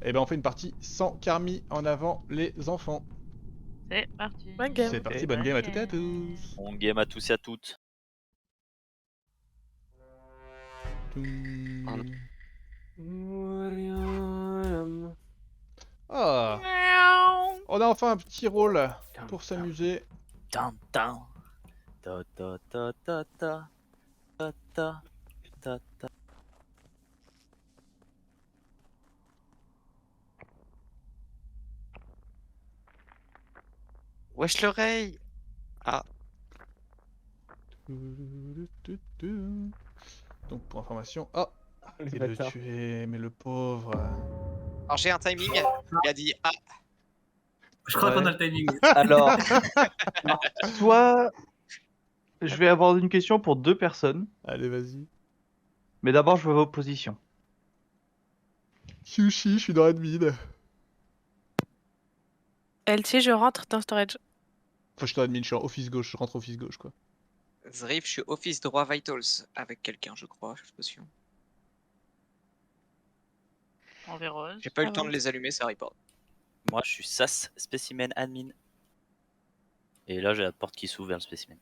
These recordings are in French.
Et ben on fait une partie sans Carmi en avant les enfants. C'est parti. Bonne game. C'est parti, bonne game à toutes et à tous. Bon game à tous et à toutes. Ah, on a enfin un petit rôle pour s'amuser. Tan tan. Ta ta ta ta ta. Ta ta ta ta. Wesh l'oreille. Ah, Donc pour information, oh, il le tuait, mais le pauvre. alors j'ai un timing. Il a dit ah. Je crois Ouais. qu'on a le timing. Alors, soit je vais avoir une question pour deux personnes, Allez, vas-y. mais d'abord je veux vos positions. Kyushi, je suis dans admin. LT, je rentre dans storage. Enfin, je suis dans admin, je suis en office gauche, je rentre office gauche quoi. Zrif, je suis office droit vitals avec quelqu'un, je crois. Je suis pas sûr. On verra. J'ai pas eu le temps de les allumer, ça report. Moi je suis SAS spécimen admin. Et là j'ai la porte qui s'ouvre vers le spécimen.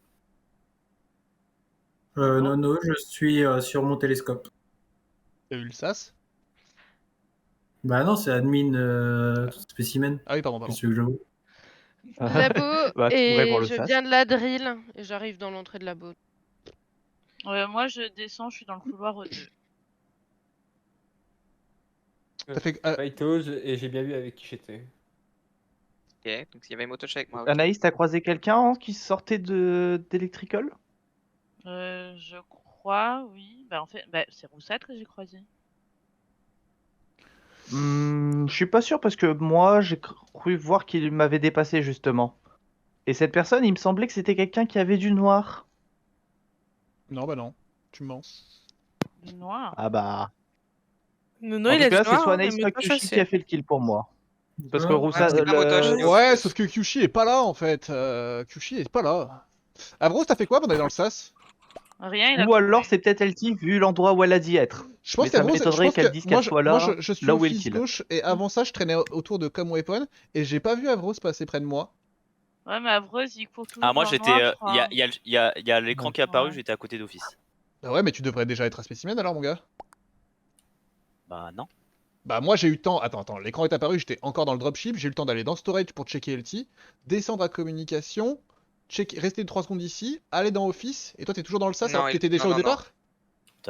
Nono, je suis sur mon télescope. T'as vu le sas? Bah non, c'est admin spécimen. Ah oui, pardon, pardon. Qu'est-ce que je veux? Labo, Bah, tu pourrais voir et le je sas. viens de la drill et j'arrive dans l'entrée de labo. Moi je descends, je suis dans le couloir 2. T'as fait. Vitals, et j'ai bien vu avec qui j'étais. Ok, donc il y avait Motoche avec moi. ok. Anaïs, t'as croisé quelqu'un qui sortait d'Electrical? Je crois, oui. Bah en fait, c'est Roussette que j'ai croisé. Je suis pas sûr parce que moi j'ai cru voir qu'il m'avait dépassé justement. Et cette personne, il me semblait que c'était quelqu'un qui avait du noir. Non, bah non, tu mens. Du noir. Ah bah. Nono, En il tout a cas, du c'est noir, soit hein, Anaïs mais soit pas Kyushi chassé. qui a fait le kill pour moi. Parce que Ouais, Roussa. c'est pas Motoche, c'est Ouais, sauf que Kyushi est pas là en fait. Kyushi est pas là. Avros, t'as fait quoi pendant d'aller dans le sas? Rien, il a Ou alors couru. c'est peut-être LT vu l'endroit où elle a dit être. Je pense Mais ça qu'Avros, je m'étonnerait pense qu'elle que dise moi, qu'elle soit là, moi je suis là où elle office kill. gauche et avant ça je traînais autour de Com Weapon et j'ai pas vu Avros passer près de moi. Ouais, mais Avreuse, il court toujours Ah moi dans le j'étais. noir, je Il y a, crois. y a l'écran qui est apparu, Ouais. j'étais à côté d'office. Bah ouais, mais tu devrais déjà être à spécimen alors mon gars. Bah non. Bah moi j'ai eu le temps, attends, l'écran est apparu, j'étais encore dans le dropship, j'ai eu le temps d'aller dans storage pour checker LT, descendre à communication, rester 3 secondes ici, aller dans office, et toi t'es toujours dans le sas Non, alors que t'étais déjà non, au non, départ?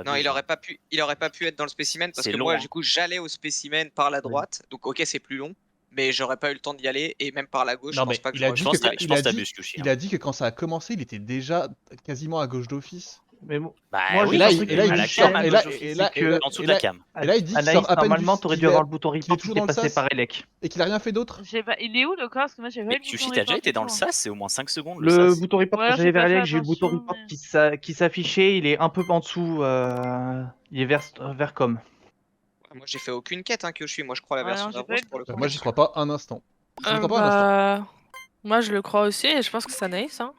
Non, il aurait pas pu être dans le spécimen parce C'est que long, moi, hein. du coup, j'allais au spécimen par la droite. Donc, ok, c'est plus long, mais j'aurais pas eu le temps d'y aller. Et même par la gauche, Non je pense mais pas que il a j'aurais dit Je pu. pense que que il a dit, t'abuses, Kyushi. il a dit que quand ça a commencé, il était déjà quasiment à gauche d'office. Mais moi, Bah j'ai oui, Et là, un il, truc et là, qui il me à la dit, choque, cam, à et là, gauche et là, d'office, et là, en dessous et de la là, cam. et là, il dit qu'il Anaïs, sort à peine normalement, du, t'aurais qu'il dû est- avoir le bouton qu'il est report qui toujours t'est dans le passé sas par Elec. et qu'il a rien fait d'autre. Il est où le corps? Parce que moi j'ai pas Mais eu le bouton Kyushi, t'as déjà report été du dans le tout. sas, c'est au moins 5 secondes le Le sas. bouton report, Ouais, quand j'ai j'allais pas vers fait Elec, j'ai eu le bouton attention, report mais- qui s'affichait, il est un peu en dessous, il est vers com. Moi, j'ai fait aucune quête, hein, Kyoshi. Moi, je crois la Ouais, version non, j'ai pas d'Avros eu le pour le Bah, coup. moi j'y crois pas un instant. Je n'y crois pas un instant. Bah, moi je le crois aussi et je pense que c'est Anaïs. Hein.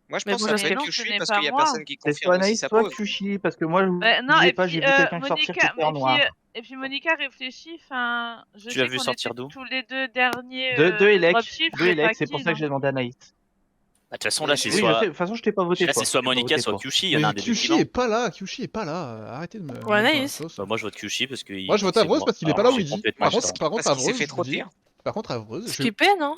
Moi, je Mais pense bon, que ça je peut sais. être non, ce Kyoshi n'est parce pas qu'il y a moi. personne qui C'est confirme soit aussi Anaïs, sa soit pose. Kyushi, parce que moi, je vous Non, disais et pas, puis j'ai vu quelqu'un sortir qui Monica, était en noir. et puis Monica réfléchit, enfin, je Tu l'as sais vu qu'on sortir était d'où? tous les deux derniers Deux Elec, dropship, j'ai pas c'est pour kill. ça que j'ai demandé à Anaïs. Bah, de toute façon là c'est Oui, je sais, soit. de toute façon, je t'ai pas voté, Là toi. c'est soit Je t'ai pas Monica, voté, soit toi. Kyushi, il y en a Mais un des deux qui Kyushi ment. est pas là, Kyushi est pas là. Arrêtez de me. Ouais, mettre dans la Anaïs. sauce. Bah moi je vote Kyushi parce que. Moi je vote Avreuse parce qu'il est pas là où il dit. Par contre, Parce qu'il s'est fait trop je dis. tir. Par contre, Avreuse, je. Skippé, non?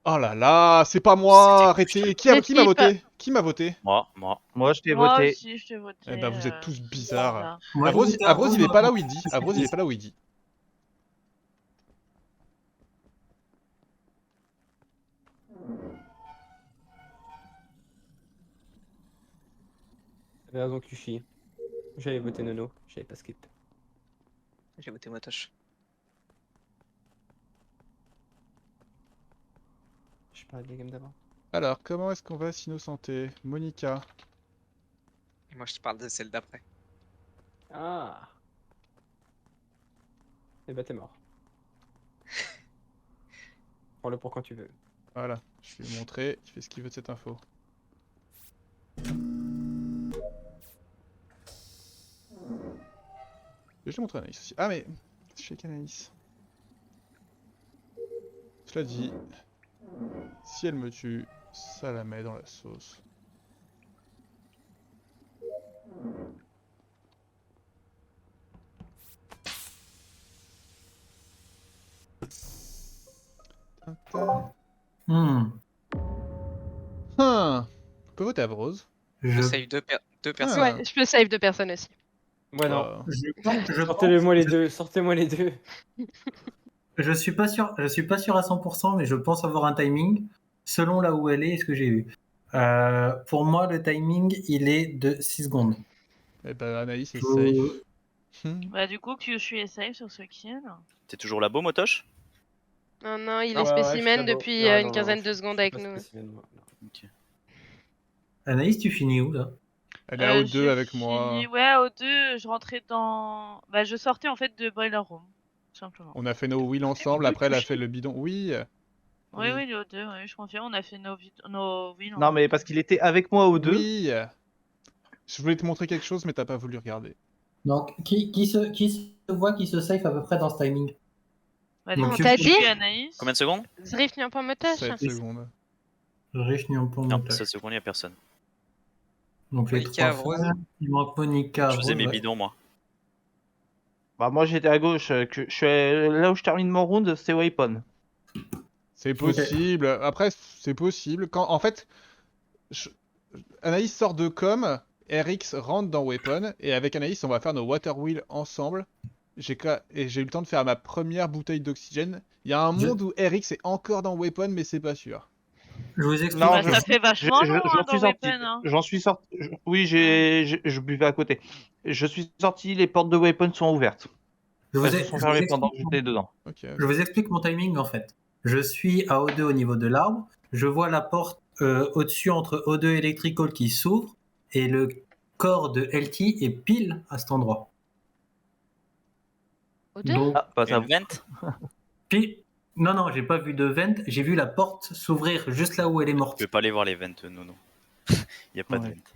Oh là là, c'est pas C'était moi, cool, arrêtez. Qui Skip. m'a voté? Qui m'a voté? Moi. Moi, je t'ai Moi voté. aussi, je t'ai voté. Eh ben vous êtes tous c'est bizarres. Moi, j'ai Avros, voté Avros, il est Avros, pas là moi. où il dit. Avros, il est pas là où il dit. T'avais raison, Kyushi. J'avais voté Nono, j'avais pas skip. J'ai voté Motoche. Je parlais de la game d'avant. Alors, comment est-ce qu'on va s'innocenter? Monica. Et moi, je te parle de celle d'après. Ah. Et bah t'es mort. Prends-le pour quand tu veux. Voilà, je vais lui montrer. Il fait ce qu'il veut de cette info. Je vais montrer à Anaïs aussi. Ah mais... check Anaïs. Cela dit, si elle me tue, ça la met dans la sauce. Tintin. Hmm. On peut voter à Rose. Je, save deux personnes. Ah. Ouais, je peux save 2 personnes aussi. Ouais, non. je les deux, sortez-moi les deux. Je suis pas sûr à 100%, mais je pense avoir un timing selon là où elle est et ce que j'ai vu. Pour moi, le timing, il est de 6 secondes. Eh ben Anaïs est Je- safe. Bah, du coup, Kyushu est safe sur ce kill. T'es toujours là-beau, Motoche? Non, non, il Ouais, est ouais, spécimen je suis depuis là-bas. Non, une non, quinzaine non, de je secondes suis avec pas nous. spécimen, moi. Non. Ok. Anaïs, tu finis où là? Elle est à O2 J'ai avec moi. fini- Ouais, au 2, je rentrais dans. Bah, je sortais en fait de Boiler Room, tout simplement. On a fait nos wheels ensemble, après elle a fait le bidon. Oui. Oui, oui, les O2, oui, je confirme, on a fait nos wheels. Non, mais parce qu'il était avec moi aux deux. Oui. Je voulais te montrer quelque chose, mais t'as pas voulu regarder. Donc, qui se voit, qui se safe à peu près dans ce timing? Bah, Donc, du coup, tu- t'as Kyushu dit et Anaïs. Combien de secondes? Zrif n'y a pas motage. 7 secondes. Riche Niampon Non, montage. 7 secondes, y'a personne. Donc, les Monica, 3 Rose. femmes, il manque Monica. Je faisais Rose, mes ouais. bidons, moi. Bah, moi j'étais à gauche. Là où je termine mon round, c'est Weapon. C'est possible. Après, c'est possible. En fait, Anaïs sort de com, RX rentre dans Weapon, et avec Anaïs, on va faire nos Water Wheels ensemble. Et j'ai eu le temps de faire ma première bouteille d'oxygène. Il y a un monde où RX est encore dans Weapon, mais c'est pas sûr. Je vous explique. Non, Bah, je- ça fait vachement long, J'en hein, suis dans sorti. Weapon, hein. J'en suis sorti. Oui, je buvais à côté. Je suis sorti, les portes de Weapon sont ouvertes. Je vous Elles se ai- sont je fermées vous pendant que explique j'étais dedans. Ok. Je vous explique mon timing en fait. Je suis à O2 au niveau de l'arbre. Je vois la porte au-dessus entre O2 et Electrical qui s'ouvre et le corps de LT est pile à cet endroit. O2 Donc, Ah, bah ça. Une vente? non, j'ai pas vu de vent. J'ai vu la porte s'ouvrir juste là où elle est Tu morte. peux pas aller voir les ventes, Nono. Y'a pas de Ouais. vente.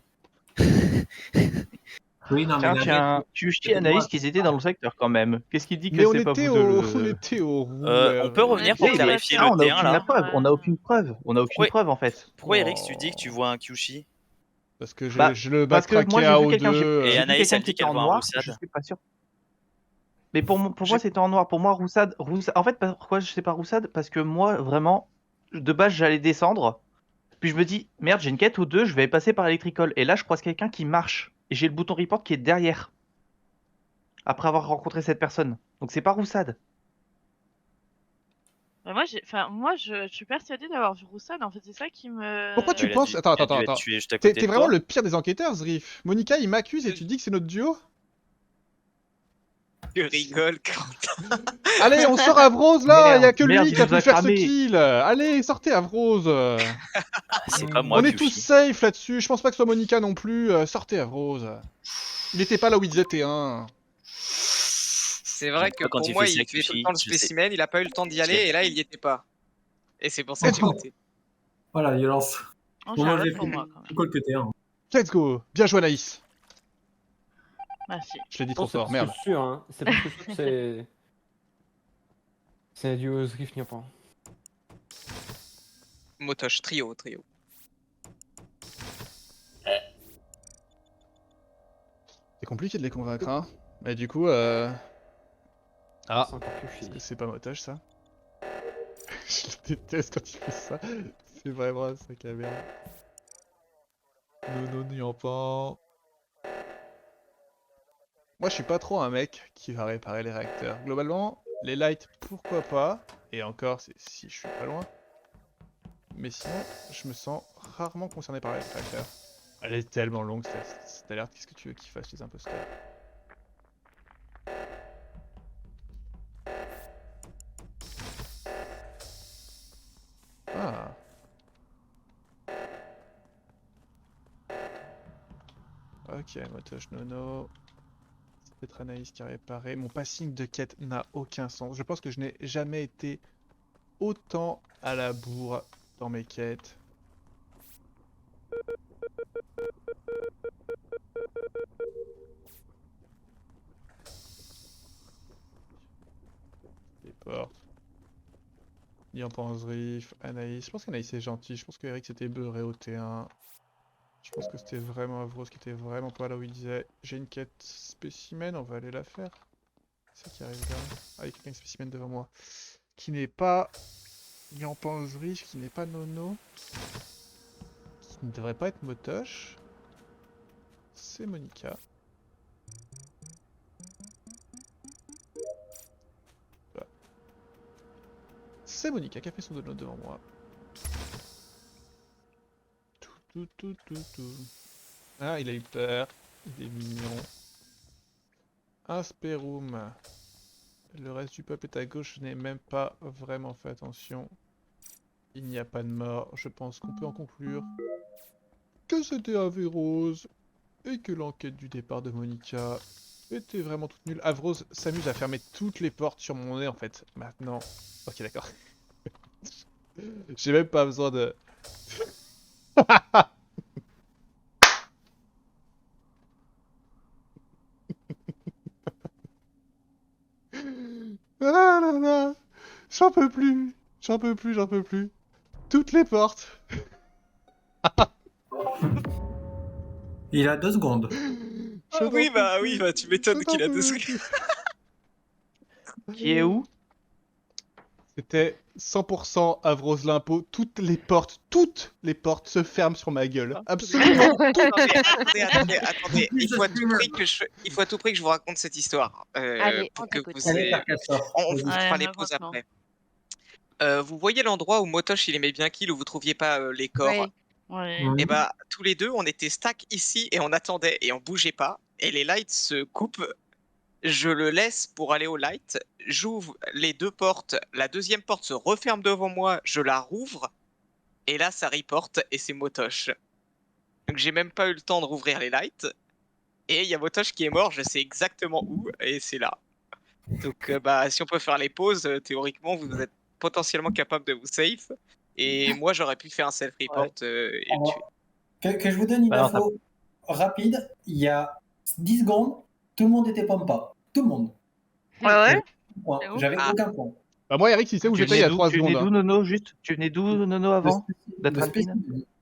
Oui, non, mais Tiens, Kyushi et Anaïs qui étaient dans le secteur quand même. Qu'est-ce qui dit que Mais on c'est pas était, vous au... de on le... était au rouleur. On peut revenir pour Oui, mais- vérifier Ah, le on a T1 aucune là? preuve. On a aucune preuve. On a aucune Pourquoi- preuve en fait. Pourquoi Oh. Eric, tu dis que tu vois un Kyushi? Parce que je, Bah, je le Parce que moi backtrackais j'ai à vu O2. quelqu'un. Et J'ai vu Anaïs, quelqu'un elle qui dit était qu'elle en voit un noir. Roussad. Je suis pas sûr. Mais pour moi c'était en noir. Pour moi Roussad. En fait pourquoi je sais pas Roussad? Parce que moi vraiment de base j'allais descendre. Puis je me dis merde j'ai une quête ou deux. Je vais passer par Electrical. Et là je croise quelqu'un qui marche. Et j'ai le bouton report qui est derrière. Après avoir rencontré cette personne. Donc c'est pas Roussad. Bah, moi, je suis persuadée d'avoir vu Roussad, en fait, c'est ça qui me. Pourquoi tu Il a penses... dû- Attends, il a dû être attends. tué juste à côté T'es de vraiment toi. le pire des enquêteurs, Zrif. Monica, il m'accuse et tu dis que c'est notre duo? Tu rigoles quand. Allez, on sort Avrose là, il y a que Merde, lui il qui a nous a pu faire ce cramé. kill. Allez, sortez Avrose. C'est pas moi, On est Kyushi. tous safe là-dessus, je pense pas que ce soit Monica non plus. Sortez Avrose. Il était pas là où il disait T1. C'est vrai que Quand pour il moi, fait ça, il fait tout le Kyushi, temps le je sais. spécimen, il a pas eu le temps d'y aller et là, il y était pas. Et c'est pour ça que j'ai voté. Voilà, violence. Oh, Pour j'ai un moi, j'ai vote pour fait moi, quand même. plus cool que T1. Let's go. Bien joué Anaïs. Merci. Je l'ai dit trop Oh, c'est fort, presque merde. sûr, hein. C'est presque sûr que c'est. C'est un duo Zrif Niapan. Motoche, trio. C'est compliqué de les convaincre, hein. Mais du coup, Ah, C'est encore Kyushi. est-ce que c'est pas motage ça? Je le déteste quand il fait ça. C'est vraiment un sac à merde. Non, n'y en pas. Moi, je suis pas trop un mec qui va réparer les réacteurs. Globalement, les lights, pourquoi pas. Et encore, c'est si je suis pas loin. Mais sinon, je me sens rarement concerné par les réacteurs. Elle est tellement longue cette alerte. Qu'est-ce que tu veux qu'il fasse, les imposteurs? Ah. Ok, motoche nono. C'est peut-être Anaïs qui a réparé. Mon passing de quête n'a aucun sens. Je pense que je n'ai jamais été autant à la bourre dans mes quêtes. porte. Ni en pense Riff, Anaïs. Je pense qu'Anaïs est gentil. Je pense qu'Eric s'était beurré au T1. Je pense que c'était vraiment Avros qui était vraiment pas là où il disait j'ai une quête spécimen, on va aller la faire. C'est qui arrive là. Ah, il y a quelqu'un de spécimen devant moi. Qui n'est pas ni en pense Riff, qui n'est pas Nono. Qui ne devrait pas être Motoche. C'est Monica. Voilà. C'est Monica qui a fait son download devant moi. Tout. Ah, il a eu peur. Il est mignon. Un Speroom. Le reste du peuple est à gauche. Je n'ai même pas vraiment fait attention. Il n'y a pas de mort. Je pense qu'on peut en conclure que c'était Averose et que l'enquête du départ de Monica était vraiment toute nulle. Averose s'amuse à fermer toutes les portes sur mon nez en fait. Maintenant. Ok, d'accord. J'ai même pas besoin de. Ah là là, j'en peux plus, j'en peux plus. Toutes les portes. Il a 2 secondes. Ah oui, bah tu m'étonnes qu'il a 2 secondes. Qui est où? C'était 100% Avrose Limpo. Toutes les portes se ferment sur ma gueule. Absolument. Attendez. Il faut à tout prix que je vous raconte cette histoire. Allez, pour on que t'écoute. vous Allez, ayez- Carcassor. On vous Ouais, fera les raconte, pauses non. après. Vous voyez l'endroit où Motoche il aimait bien Kill, où vous trouviez pas les corps? Ouais. Ouais. Mhm. Et bah tous les deux on était stack ici et on attendait et on bougeait pas et les lights se coupent. Je le laisse pour aller au light, j'ouvre les 2 portes, la deuxième porte se referme devant moi, je la rouvre et là ça reporte et c'est Motoche. Donc j'ai même pas eu le temps de rouvrir les lights et il y a Motoche qui est mort, je sais exactement où et c'est là. Donc bah si on peut faire les pauses, théoriquement vous êtes potentiellement capable de vous save et moi j'aurais pu faire un self-report et le tuer. Que je vous donne une Bah non, info rapide. Il y a 10 secondes, tout le monde était Pampa. Tout le monde. Ouais, Point. C'est où J'avais Ah. aucun point. Bah moi, Eric, il sait où Tu j'étais il y a venais 3 d'où- Tu venais secondes. d'où, Nono, juste? Tu venais d'où, Nono, avant? D'être admin?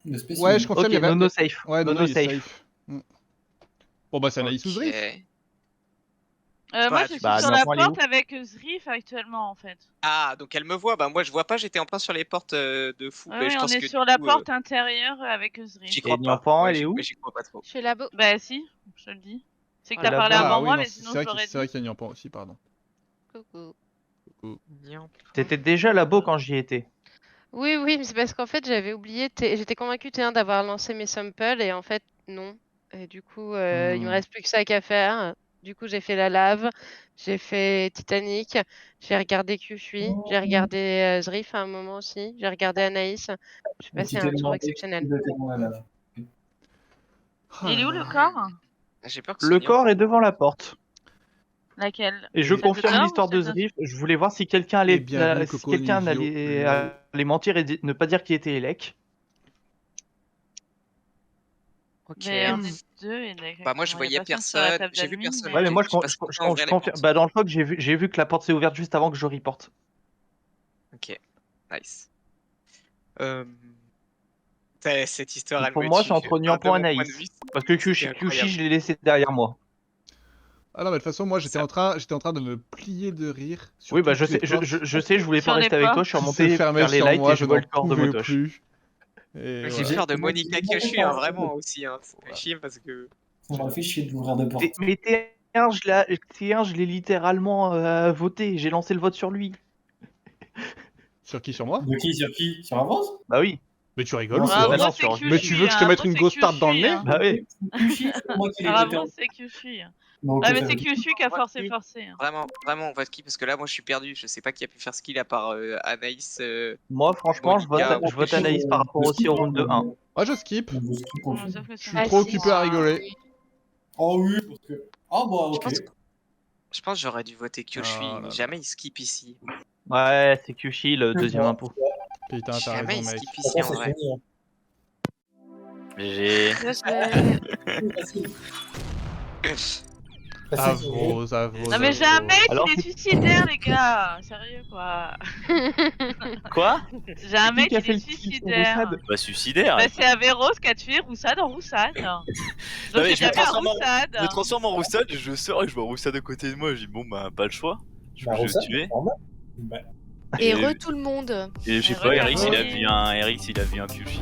Le spécimen. Ouais, je confirme, Ok, il y avait... Nono safe. Ouais, Nono, Nono il est safe. safe. Mm. Bon bah c'est Anaïs ou Zrif. Moi, Bah, je suis bah, sur non, la elle est porte avec Zrif actuellement, en fait. Ah, donc elle me voit. Bah moi je vois pas, j'étais en plein sur les portes de fou. Ouais, Bah, ouais, je on pense est que sur du la coup, porte intérieure avec Zrif. j'y Et crois pas. Niampan, Ouais, elle est où? j'y crois pas trop. Chez Labo. Bah si, je te le dis. C'est que Ah, t'as là-bas. parlé Ah avant oui, moi, non, mais c'est sinon vrai je l'aurais c'est vrai dit. qu'il y a Niampan aussi, pardon. Coucou. T'étais déjà Labo quand j'y étais. Oui, mais c'est parce qu'en fait, j'avais oublié. J'étais convaincue T1 d'avoir lancé mes samples et en fait, non. Et du coup, il me reste plus que ça qu'à faire. Du coup, j'ai fait la lave, j'ai fait Titanic, j'ai regardé Kyushui, j'ai regardé Zrif à un moment aussi, j'ai regardé Anaïs. J'ai passé un tour exceptionnel. Il est où le corps? J'ai peur que ce Le soit corps est devant la porte. Laquelle? Et je Et- Celle de confirme dehors l'histoire ou de celle Zrif. Je voulais voir si quelqu'un Et allait, bienvenue, si Coco quelqu'un Nizio, allait mentir et ne pas dire qu'il était Elec. Ok. Mais on est deux et d'accord. Bah moi je Il y a voyais personne sur la personne, table j'ai vu d'admin, personne. Ouais, mais moi, J'ai passé mon temps à ouvrir les confirme. portes. Bah, dans le log, j'ai vu que la porte s'est ouverte juste avant que je reporte. Ok, nice. Cette histoire, elle Pour me moi, tue. c'est entre Enfin, de Niampan et mon point Anaïs. de vue, Parce que c'était Kyushi, incroyable. je l'ai laissé derrière moi. Ah non, mais de toute façon, moi j'étais Ça- en train de me plier de rire. Sur Oui, bah je toutes les sais, portes je sais, je voulais Sur pas les rester avec toi, je suis qui se remonté fermaient faire les sur lights moi, et je je vois n'en le corps de pouvais Motoche. plus. Et J'ai voilà. peur de Moi, Monica j'ai- Kyushu, hein, vraiment aussi. Hein. Ça fait chier parce que. Ça m'a fait chier d'ouvrir des portes. Mais T1, je l'ai littéralement voté, j'ai lancé le vote sur lui. Sur qui? Sur moi? De qui? Sur qui? Sur Avance? Bah oui. Mais tu rigoles Non, ou Ah, quoi? bah moi non, c'est sur- Kyushui. Mais tu veux que je te mette moi, une c'est grosse tarte dans le Kyushui, nez? hein. Bah oui. Kyushui, c'est moi qui l'ai Alors voté. moi c'est Kyushui. Donc, Ah mais ça c'est veut dire- Kyushui qui a Ouais, forcé. oui. Vraiment, on vote qui? Parce que là, moi, je suis perdu. Je sais pas qui a pu faire ce qu'il a part Anaïs. Moi, franchement, je Monica, vote Anaïs par rapport aussi au round de 1. Moi je skip. Je skip aussi. Sauf que Je c'est suis Ah, trop si, occupé à si. rigoler. Oh oui, parce que. Ah bah ok. Je pense que j'aurais dû voter Kyushui, Ah là mais là. jamais il skip ici. Ouais, c'est Kyushi, le deuxième impôt. Putain, t'as Jamais raison, il mec. skip De ici toute en façon, c'est vrai. fini. GG. Là, je vais- Facile. Avros, Avros. Non mais j'ai un mec, Alors, il est suicidaire les gars. Sérieux quoi. Quoi? J'ai un Qui mec, qui a il fait est le kill sur suicidaire. Roussad Bah, suicidaire. Bah c'est Averros qui a tué Roussad en Roussad. Non, Donc mais j'ai je me tapé un transforme en- Roussad. Je me transforme en Roussad, je sors et je vois Roussad à côté de moi. Je dis bon, bah, pas le choix. Je Bah, vais le Roussad, tuer. normal. Bah, Et Et- re tout le monde. Et je sais Et pas, regarde, Eric, il a vu un Kyushi.